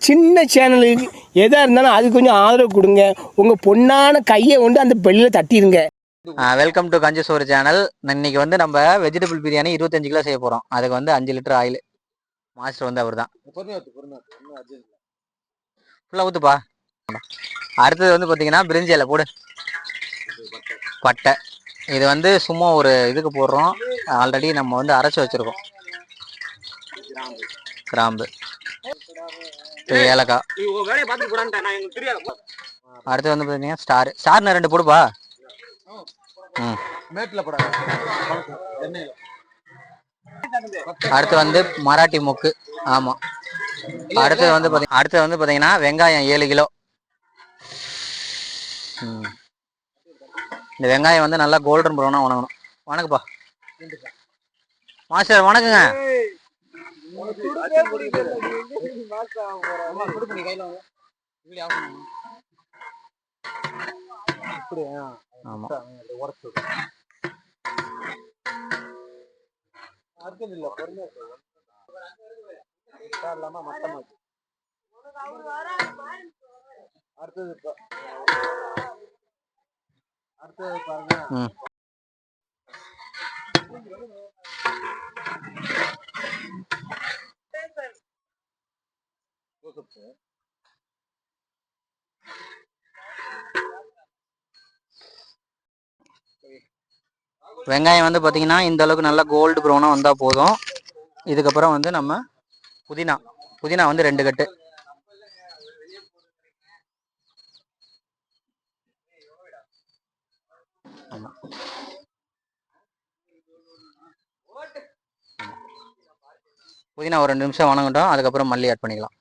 சின்ன சேனலுக்கு எதாக இருந்தாலும் அது கொஞ்சம் ஆதரவு கொடுங்க. உங்கள் பொண்ணான கையை கொண்டு அந்த பெல்லில் தட்டிடுங்க. வெல்கம் டு கஞ்சி சோறு சேனல். இன்னைக்கு வந்து நம்ம வெஜிடபிள் பிரியாணி 25 கிலோ செய்ய போகிறோம். அதுக்கு வந்து 5 லிட்டர் ஆயில். மாஸ்டர் வந்து அவர் தான் ஃபுல்லாக ஊற்றுப்பா. அடுத்தது வந்து பார்த்தீங்கன்னா பிரிஞ்சி இலை போடு, பட்டை. இது வந்து சும்மா ஒரு இதுக்கு போடுறோம். ஆல்ரெடி நம்ம வந்து அரைச்சி வச்சுருக்கோம். கிராம்பு, ஏலக்காய். அடுத்து வந்து பார்த்தீங்கன்னா ஸ்டார்னு 2 போடுப்பா. அடுத்து வந்து மராட்டி மொக்கு. ஆமா. அடுத்து வந்து பாத்தீங்கன்னா வெங்காயம் 7 கிலோ. இந்த வெங்காயம் வந்து நல்லா கோல்டன் ப்ரௌனா வணங்கணும். வணக்குப்பா மாஸ்டர். வணக்குங்க. ஆமா. வெங்காயம் வந்து பாத்தீங்கன்னா இந்த அளவுக்கு நல்லா கோல்டு ப்ரௌனா வந்தா போதும். இதுக்கப்புறம் வந்து நம்ம புதினா வந்து 2 கட்டு. புதினா ஒரு 2 நிமிஷம் வணங்கட்டும். அதுக்கப்புறம் மல்லி ஆட் பண்ணிக்கலாம்.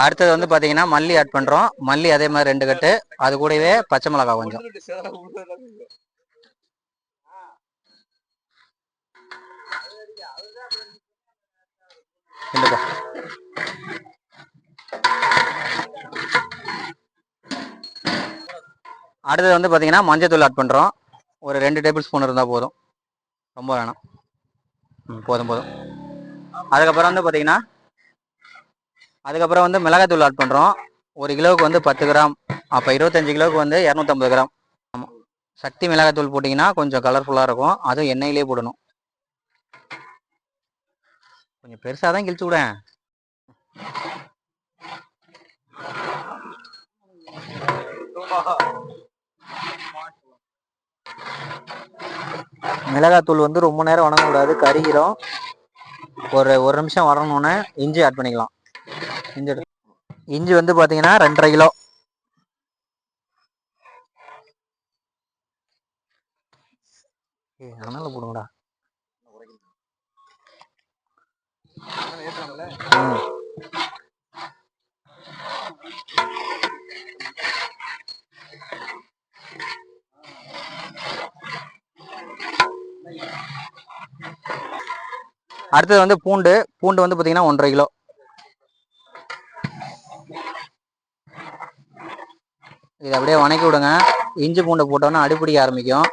அடுத்தது வந்து பாத்தீங்கன்னா மல்லி ஆட் பண்றோம். மல்லி அதே மாதிரி 2 கட்டு. அது கூடவே பச்சை மிளகாய் கொஞ்சம். அடுத்தது வந்து பாத்தீங்கன்னா மஞ்சள் ஆட் பண்றோம். ஒரு 2 டேபிள் ஸ்பூன் இருந்தா போதும், ரொம்ப வேணாம். போதும். அதுக்கப்புறம் வந்து மிளகாய்த்தூள் ஆட் பண்றோம். 1 கிலோவுக்கு வந்து 10 கிராம். அப்ப 25 கிலோவுக்கு வந்து 250 கிராம். ஆமா. சக்தி மிளகாய்த்தூள் போட்டீங்கன்னா கொஞ்சம் கலர்ஃபுல்லா இருக்கும். அதுவும் எண்ணெயிலே போடணும். கொஞ்சம் பெருசாதான் கிழிச்சு விட. மிளகாய்த்தூள் வந்து ரொம்ப நேரம் வணங்க கூடாது, கருகிரும். ஒரு நிமிஷம் வரணும்னு இஞ்சி ஆட் பண்ணிக்கலாம். இஞ்சி வந்து பாத்தீங்கன்னா 2.5 கிலோ. அதனால போடுங்கடா. அடுத்தது வந்து பூண்டு வந்து பாத்தீங்கன்னா 1.5 கிலோ. இதை அப்படியே வணக்கி விடுங்க. இஞ்சி பூண்டை போட்டோன்னா அடிப்பிடிக்க ஆரம்பிக்கும்.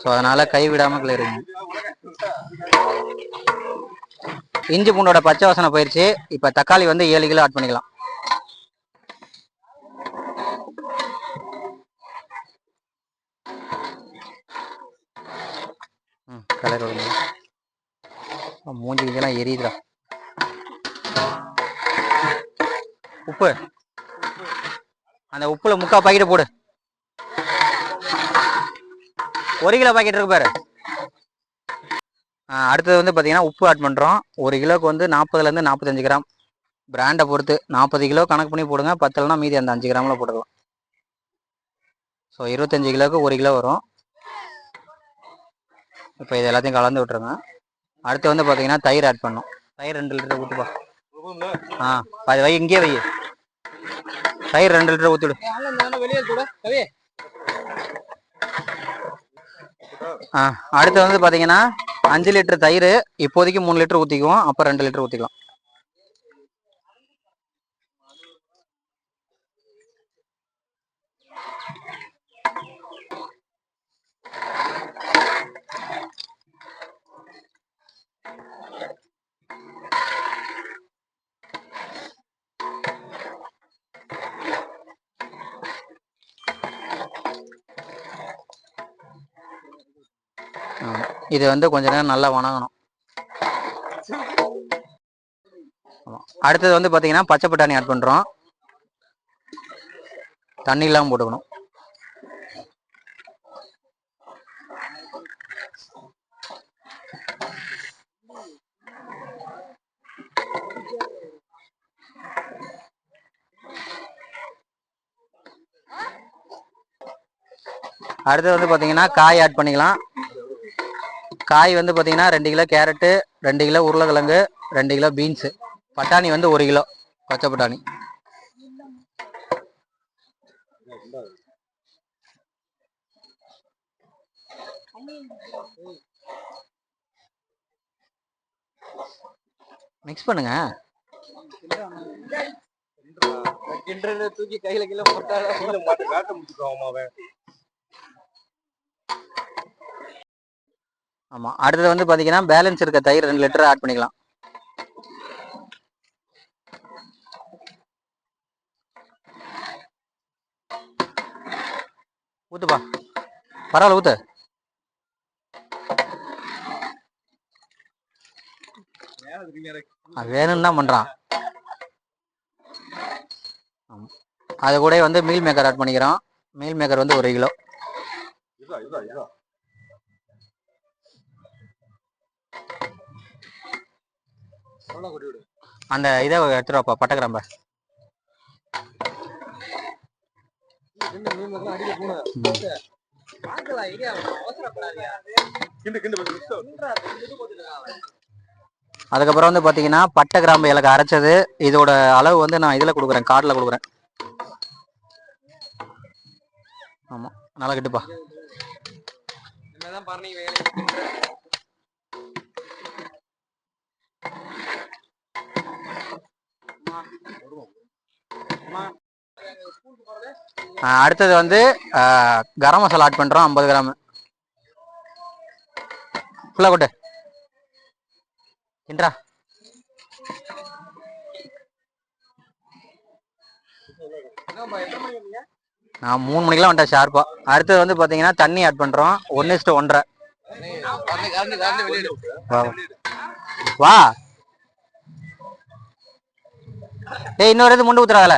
ஸோ அதனால கை விடாம கிளறுங்க. இஞ்சி பூண்டோட பச்சை வாசனை போயிடுச்சு. இப்ப தக்காளி வந்து 7 கிலோ ஆட் பண்ணிக்கலாம். கலர் விடுங்க. மூஞ்சி இதெல்லாம் எரியுதுடா. உப்பு, அந்த உப்புல 3/4 பாக்கெட் போடு. 1 கிலோ பாக்கெட் இருக்கு பாரு. அடுத்தது வந்து பாத்தீங்கன்னா உப்பு ஆட் பண்றோம். 1 கிலோக்கு வந்து 40ல இருந்து 45 கிராம். பிராண்டை பொறுத்து 40 கிலோ கணக்கு பண்ணி போடுங்க. 10ல்னா மீதி அந்த 5 கிராம்ல போட்டுக்கலாம். ஸோ 25 கிலோவுக்கு 1 கிலோ வரும். இப்போ இது எல்லாத்தையும் கலந்து விட்டுருங்க. அடுத்து வந்து பாத்தீங்கன்னா தயிர் ஆட் பண்ணும். தயிர் 2 லிட்டர் ஊற்றுப்பா. அது வை, இங்கே வை. தயிர் 2 லிட்டர் ஊற்றிடு. அடுத்து வந்து பாத்தீங்கன்னா 5 லிட்டர் தயிர் இப்போதைக்கு 3 லிட்டர் ஊற்றிக்குவோம், அப்போ 2 லிட்டர் ஊற்றிக்கலாம். இது வந்து கொஞ்ச நேரம் நல்லா வணங்கணும். அடுத்தது வந்து பார்த்தீங்கன்னா பச்சை பட்டாணி ஆட் பண்ணுறோம். தண்ணி இல்லாமல் போட்டுக்கணும். அடுத்தது வந்து பார்த்தீங்கன்னா காய் ஆட் பண்ணிக்கலாம். காய் வந்து பார்த்தீங்கன்னா 2 கிலோ கேரட்டு, 2 கிலோ உருளைக்கிழங்கு, 2 கிலோ பீன்ஸு, பட்டாணி வந்து 1 கிலோ பச்சை பட்டாணி. மிக்ஸ் பண்ணுங்க. தூக்கி கையில கீழே ஆமா. அடுத்தது வந்து பாத்தீங்கன்னா பேலன்ஸ் இருக்க தயிர் 2 லிட்டர் ஆட் பண்ணிக்கலாம். ஊத்துப்பா, பரவாயில்ல ஊத்து. வேணும்னு தான் பண்றான். அது கூட வந்து மீல் மேக்கர் ஆட் பண்ணிக்கிறோம். மீல் மேக்கர் வந்து 1 கிலோ. அந்த இதை எடுத்துருவாப்பா, பட்டை கிராம்ப. அதுக்கப்புறம் வந்து பாத்தீங்கன்னா பட்டை கிராம்பு எனக்கு அரைச்சது. இதோட அளவு வந்து நான் இதுல கொடுக்குறேன், கார்டில் கொடுக்குறேன். ஆமா, நல்லா கிட்டுப்பா. அடுத்தது வந்து கரம் மசாலா ஆட் பண்றோம். 50 கிராம் ஃபுல்லா கொட்டு. இன்றா நான் 3 மணிக்கெல்லாம் வந்துட்டேன் ஷார்ப்பா. அடுத்தது வந்து பாத்தீங்கன்னா தண்ணி ஆட் பண்றோம். 1:1.5. வா ஏய், இன்னொரு இது முண்டு ஊத்துறாங்கல.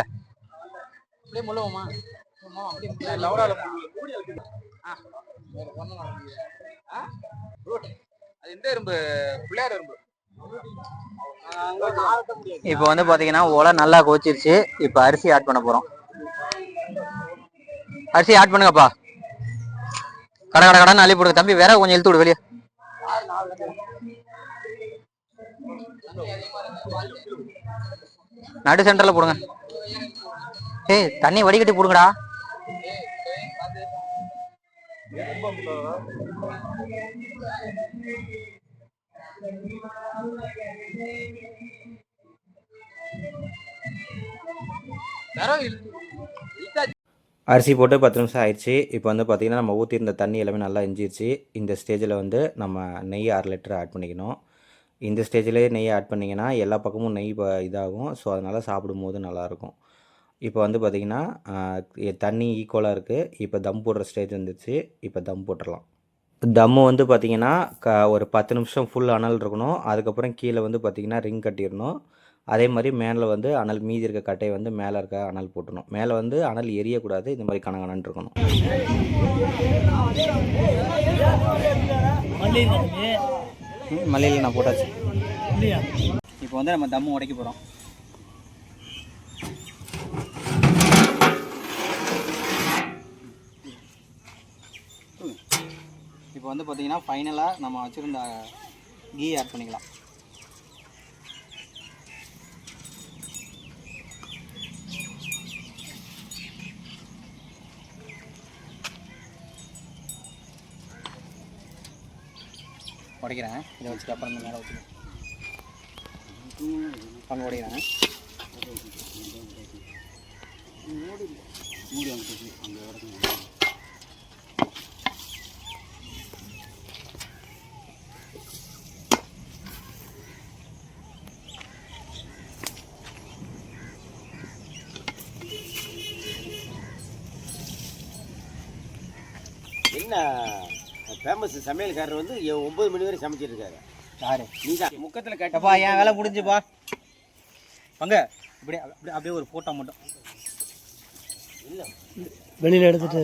இப்போ வந்து பாத்தீங்கன்னா ஒலை நல்லா கொதிச்சிருச்சு. இப்போ அரிசி ஆட் பண்ண போறோம். அரிசி ஆட் பண்ணுங்கப்பா. கடை கடை கடைன்னு அள்ளி போடுங்க தம்பி. வேற கொஞ்சம் இழுத்து விடு வெளியே. நடு சென்டர்ல போடுங்க. ஏய், தண்ணி வடிகட்டி போடுங்கடா. அரிசி போட்டு 10 நிமிஷம் ஆயிடுச்சு. இப்போ வந்து பார்த்திங்கன்னா நம்ம ஊற்றிருந்த தண்ணி எல்லாமே நல்லா இஞ்சிருச்சு. இந்த ஸ்டேஜில் வந்து நம்ம நெய் 1/2 லிட்டர் ஆட் பண்ணிக்கணும். இந்த ஸ்டேஜ்லேயே நெய் ஆட் பண்ணிங்கன்னா எல்லா பக்கமும் நெய் இதாகும். ஸோ அதனால் சாப்பிடும்போது நல்லாயிருக்கும். இப்போ வந்து பார்த்திங்கன்னா தண்ணி ஈக்குவலாக இருக்குது. இப்போ தம் போடுற ஸ்டேஜ் வந்துடுச்சு. இப்போ தம் போட்டுடலாம். தம்மு வந்து பார்த்திங்கன்னா ஒரு 10 நிமிஷம் ஃபுல் அனல் இருக்கணும். அதுக்கப்புறம் கீழே வந்து பார்த்திங்கன்னா ரிங் கட்டிடணும். அதே மாதிரி மேலே வந்து அனல் மீதி இருக்க கட்டையை வந்து மேலே இருக்க அனல் போட்டணும். மேலே வந்து அனல் எரியக்கூடாது. இந்த மாதிரி கணக்கணன்னு இருக்கணும். மல்லியில் நான் போட்டாச்சு. இப்போ வந்து நம்ம தம்மு உடைக்க போகிறோம். இப்போ வந்து பார்த்திங்கன்னா ஃபைனலாக நம்ம வச்சுருந்த கீ ஆட் பண்ணிக்கலாம். உடைக்கிறேன். இதை வச்சுட்டு அப்புறம் மேலே வச்சுக்கிறேன். பங்கு உடைக்கிறேன். என்ன ஃபேமஸ் சமையல்காரர் வந்து 9 மணி வரை சமைச்சிட்டு இருக்காரு. யாரு? நீ தான் முக்கத்தில் அப்பா என் வேலை முடிஞ்சுப்பா. பங்க அப்படியே ஒரு ஃபோட்டோ மட்டும் வெளியில் எடுத்துட்டு